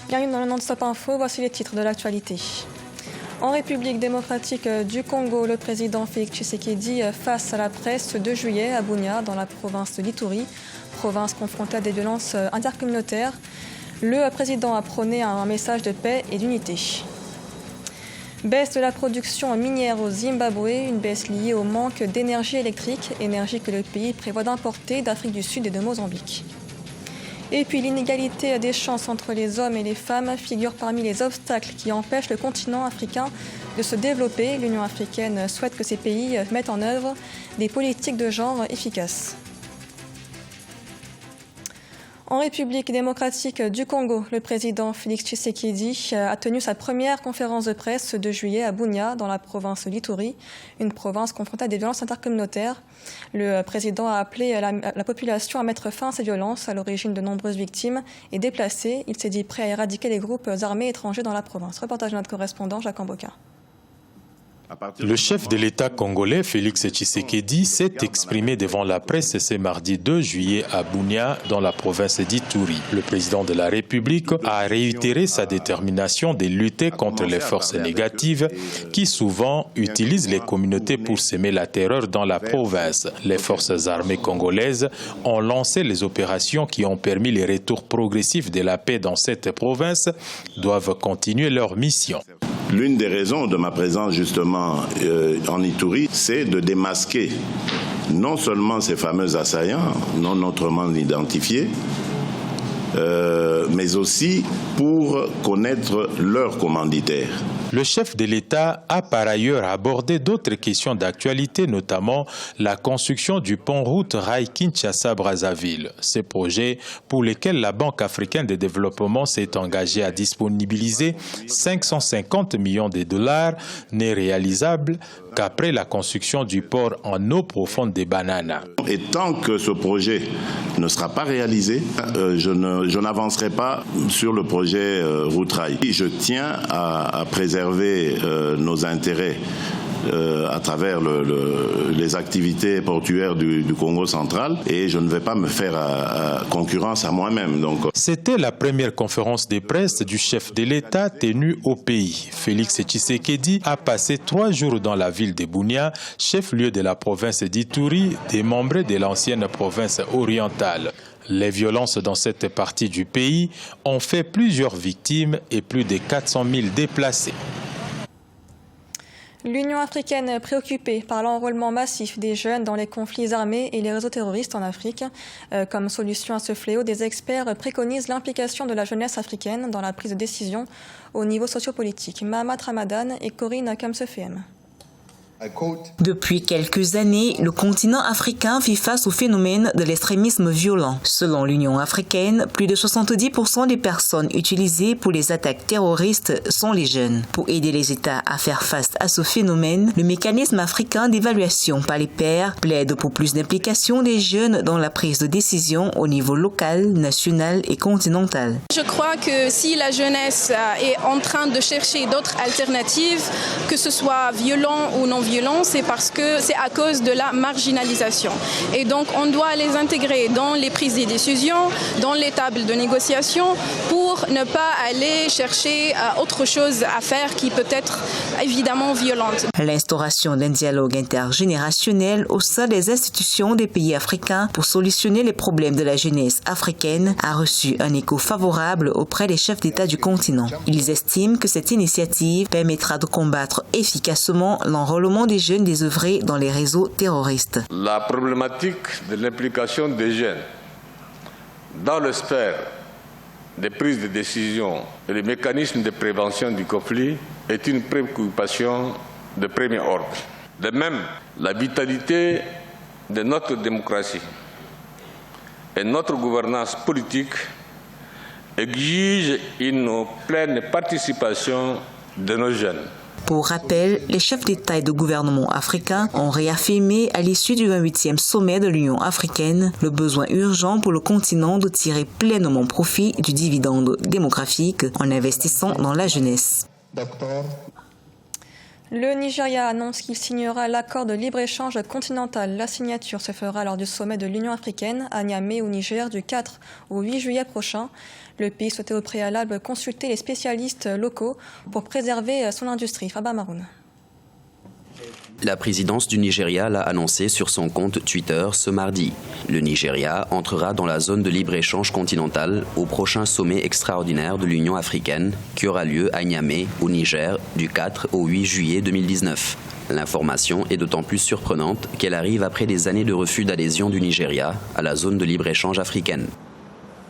Bienvenue dans le Non-Stop Info, voici les titres de l'actualité. En République démocratique du Congo, le président Félix Tshisekedi face à la presse ce 2 juillet à Bunia, dans la province de l'Ituri, province confrontée à des violences intercommunautaires. Le président a prôné un message de paix et d'unité. Baisse de la production minière au Zimbabwe, une baisse liée au manque d'énergie électrique, énergie que le pays prévoit d'importer d'Afrique du Sud et de Mozambique. Et puis l'inégalité des chances entre les hommes et les femmes figure parmi les obstacles qui empêchent le continent africain de se développer. L'Union africaine souhaite que ces pays mettent en œuvre des politiques de genre efficaces. En République démocratique du Congo, le président Félix Tshisekedi a tenu sa première conférence de presse ce 2 juillet à Bunia, dans la province de l'Ituri, une province confrontée à des violences intercommunautaires. Le président a appelé la population à mettre fin à ces violences, à l'origine de nombreuses victimes et déplacées. Il s'est dit prêt à éradiquer les groupes armés étrangers dans la province. Reportage de notre correspondant Jacques Amboka. Le chef de l'État congolais, Félix Tshisekedi, s'est exprimé devant la presse ce mardi 2 juillet à Bunia, dans la province d'Ituri. Le président de la République a réitéré sa détermination de lutter contre les forces négatives qui souvent utilisent les communautés pour semer la terreur dans la province. Les forces armées congolaises ont lancé les opérations qui ont permis le retour progressif de la paix dans cette province, doivent continuer leur mission. L'une des raisons de ma présence justement en Ituri, c'est de démasquer non seulement ces fameux assaillants non autrement identifiés, mais aussi pour connaître leurs commanditaires. Le chef de l'État a par ailleurs abordé d'autres questions d'actualité, notamment la construction du pont-route Rail Kinshasa-Brazzaville. Ces projets pour lesquels la Banque africaine de développement s'est engagée à disponibiliser 550 millions de dollars n'est réalisable qu'après la construction du port en eau profonde des Bananas. Et tant que ce projet ne sera pas réalisé, je n'avancerai pas sur le projet route rail. Je tiens à préserver nos intérêts à travers les activités portuaires du Congo central et je ne vais pas me faire concurrence à moi-même. C'était la première conférence de presse du chef de l'État tenue au pays. Félix Tshisekedi a passé 3 jours dans la ville de Bunia, chef-lieu de la province d'Ituri, démembrée de l'ancienne province orientale. Les violences dans cette partie du pays ont fait plusieurs victimes et plus de 400 000 déplacés. L'Union africaine préoccupée par l'enrôlement massif des jeunes dans les conflits armés et les réseaux terroristes en Afrique. Comme solution à ce fléau, des experts préconisent l'implication de la jeunesse africaine dans la prise de décision au niveau sociopolitique. Mahamat Ramadan et Corinne Kamsefem. Depuis quelques années, le continent africain vit face au phénomène de l'extrémisme violent. Selon l'Union africaine, plus de 70% des personnes utilisées pour les attaques terroristes sont les jeunes. Pour aider les États à faire face à ce phénomène, le mécanisme africain d'évaluation par les pairs plaide pour plus d'implication des jeunes dans la prise de décision au niveau local, national et continental. Je crois que si la jeunesse est en train de chercher d'autres alternatives, que ce soit violent ou non violent, c'est parce que c'est à cause de la marginalisation. Et donc on doit les intégrer dans les prises de décision, dans les tables de négociation pour ne pas aller chercher autre chose à faire qui peut être évidemment violente. L'instauration d'un dialogue intergénérationnel au sein des institutions des pays africains pour solutionner les problèmes de la jeunesse africaine a reçu un écho favorable auprès des chefs d'État du continent. Ils estiment que cette initiative permettra de combattre efficacement l'enrôlement des jeunes désœuvrés dans les réseaux terroristes. La problématique de l'implication des jeunes dans le sphère des prises de décision et les mécanismes de prévention du conflit est une préoccupation de premier ordre. De même, la vitalité de notre démocratie et notre gouvernance politique exige une pleine participation de nos jeunes. Pour rappel, les chefs d'État et de gouvernement africains ont réaffirmé à l'issue du 28e sommet de l'Union africaine le besoin urgent pour le continent de tirer pleinement profit du dividende démographique en investissant dans la jeunesse. Le Nigeria annonce qu'il signera l'accord de libre-échange continental. La signature se fera lors du sommet de l'Union africaine à Niamey au Niger du 4 au 8 juillet prochain. Le pays souhaitait au préalable consulter les spécialistes locaux pour préserver son industrie. Faba Maroun. La présidence du Nigeria l'a annoncé sur son compte Twitter ce mardi. Le Nigeria entrera dans la zone de libre-échange continentale au prochain sommet extraordinaire de l'Union africaine qui aura lieu à Niamey, au Niger, du 4 au 8 juillet 2019. L'information est d'autant plus surprenante qu'elle arrive après des années de refus d'adhésion du Nigeria à la zone de libre-échange africaine.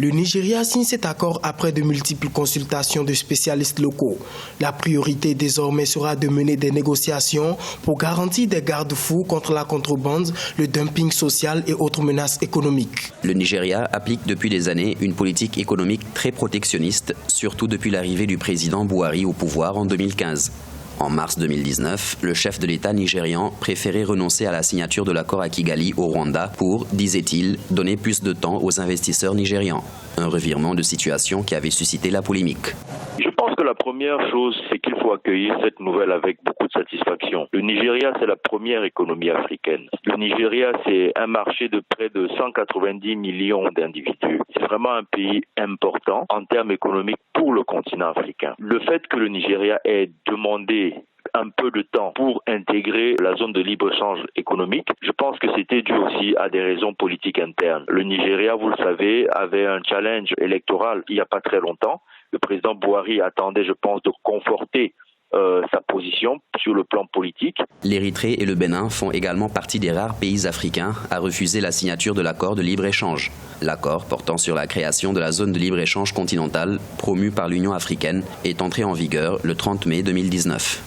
Le Nigeria signe cet accord après de multiples consultations de spécialistes locaux. La priorité désormais sera de mener des négociations pour garantir des garde-fous contre la contrebande, le dumping social et autres menaces économiques. Le Nigeria applique depuis des années une politique économique très protectionniste, surtout depuis l'arrivée du président Buhari au pouvoir en 2015. En mars 2019, le chef de l'État nigérian préférait renoncer à la signature de l'accord à Kigali au Rwanda pour, disait-il, donner plus de temps aux investisseurs nigérians. Un revirement de situation qui avait suscité la polémique. Je pense que la première chose, c'est qu'il faut accueillir cette nouvelle avec beaucoup de satisfaction. Le Nigeria, c'est la première économie africaine. Le Nigeria, c'est un marché de près de 190 millions d'individus. C'est vraiment un pays important en termes économiques pour le continent africain. Le fait que le Nigeria ait demandé un peu de temps pour intégrer la zone de libre-échange économique, je pense que c'était dû aussi à des raisons politiques internes. Le Nigeria, vous le savez, avait un challenge électoral il n'y a pas très longtemps. Le président Buhari attendait, je pense, de conforter sa position sur le plan politique. L'Érythrée et le Bénin font également partie des rares pays africains à refuser la signature de l'accord de libre-échange. L'accord portant sur la création de la zone de libre-échange continentale, promue par l'Union africaine, est entré en vigueur le 30 mai 2019.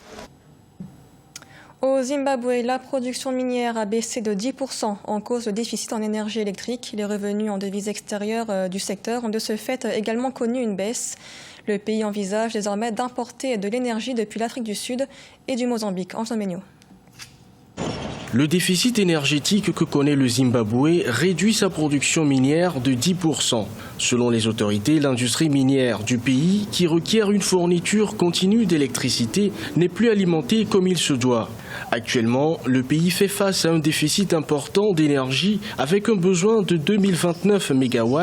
Au Zimbabwe, la production minière a baissé de 10% en cause de déficit en énergie électrique. Les revenus en devises extérieures du secteur ont de ce fait également connu une baisse. Le pays envisage désormais d'importer de l'énergie depuis l'Afrique du Sud et du Mozambique. Ange Ménio. Le déficit énergétique que connaît le Zimbabwe réduit sa production minière de 10%. Selon les autorités, l'industrie minière du pays, qui requiert une fourniture continue d'électricité, n'est plus alimentée comme il se doit. Actuellement, le pays fait face à un déficit important d'énergie avec un besoin de 2029 MW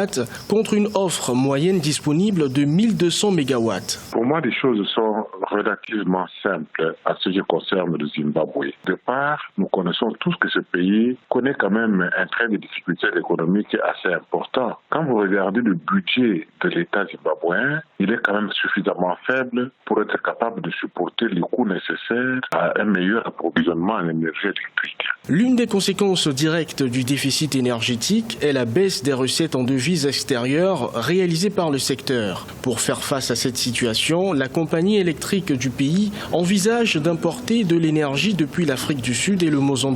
contre une offre moyenne disponible de 1200 MW. Pour moi, les choses sont relativement simples à ce qui concerne le Zimbabwe. De part, nous connaissons tous que ce pays connaît quand même un train de difficultés économiques assez important. Quand vous regardez le budget de l'État zimbabwéen, il est quand même suffisamment faible pour être capable de supporter les coûts nécessaires à un meilleur approvisionnement en énergie électrique. L'une des conséquences directes du déficit énergétique est la baisse des recettes en devises extérieures réalisées par le secteur. Pour faire face à cette situation, la compagnie électrique du pays envisage d'importer de l'énergie depuis l'Afrique du Sud et le Mozambique.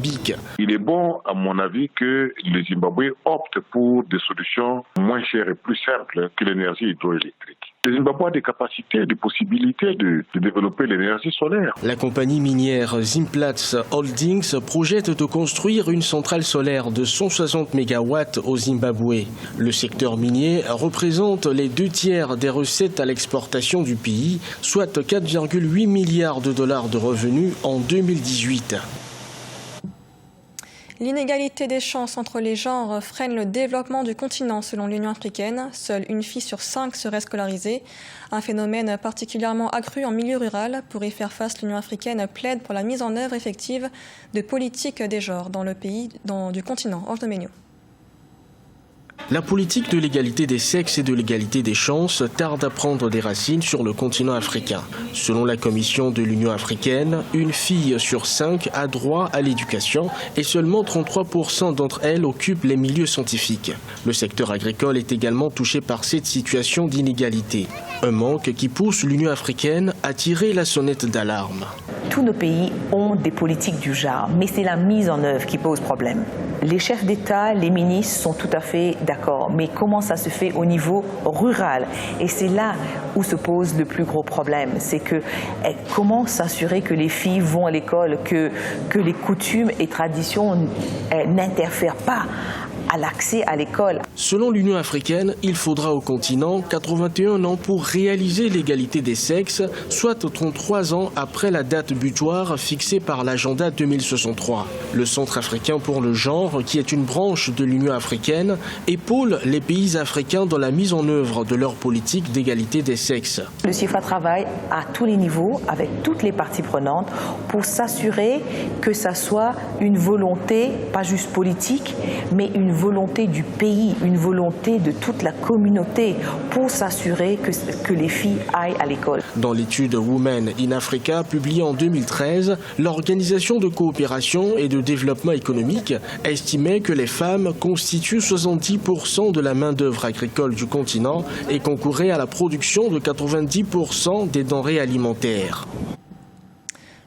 Il est bon, à mon avis, que le Zimbabwe opte pour des solutions moins chères et plus simples que l'énergie hydroélectrique. Le Zimbabwe a des capacités, des possibilités de développer l'énergie solaire. La compagnie minière Zimplats Holdings projette de construire une centrale solaire de 160 MW au Zimbabwe. Le secteur minier représente les 2/3 des recettes à l'exportation du pays, soit 4,8 milliards de dollars de revenus en 2018. L'inégalité des chances entre les genres freine le développement du continent selon l'Union africaine. Seule une fille sur 5 serait scolarisée. Un phénomène particulièrement accru en milieu rural. Pour y faire face, l'Union africaine plaide pour la mise en œuvre effective de politiques des genres dans le pays, du continent. Ange Ménio. La politique de l'égalité des sexes et de l'égalité des chances tarde à prendre des racines sur le continent africain. Selon la Commission de l'Union africaine, une fille sur 5 a droit à l'éducation et seulement 33% d'entre elles occupent les milieux scientifiques. Le secteur agricole est également touché par cette situation d'inégalité. Un manque qui pousse l'Union africaine à tirer la sonnette d'alarme. Tous nos pays ont des politiques du genre, mais c'est la mise en œuvre qui pose problème. Les chefs d'État, les ministres sont tout à fait d'accord, mais comment ça se fait au niveau rural? Et c'est là où se pose le plus gros problème, c'est que comment s'assurer que les filles vont à l'école, que les coutumes et traditions n'interfèrent pas à l'accès à l'école. Selon l'Union africaine, il faudra au continent 81 ans pour réaliser l'égalité des sexes, soit 33 ans après la date butoir fixée par l'agenda 2063. Le Centre africain pour le genre, qui est une branche de l'Union africaine, épaule les pays africains dans la mise en œuvre de leur politique d'égalité des sexes. Le CIFA travaille à tous les niveaux avec toutes les parties prenantes pour s'assurer que ça soit une volonté, pas juste politique, mais une volonté du pays, une volonté de toute la communauté pour s'assurer que les filles aillent à l'école. Dans l'étude Women in Africa publiée en 2013, l'Organisation de coopération et de développement économique estimait que les femmes constituent 70% de la main-d'œuvre agricole du continent et concouraient à la production de 90% des denrées alimentaires.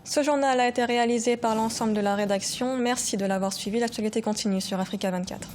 Ce journal a été réalisé par l'ensemble de la rédaction. Merci de l'avoir suivi. L'actualité continue sur Africa 24.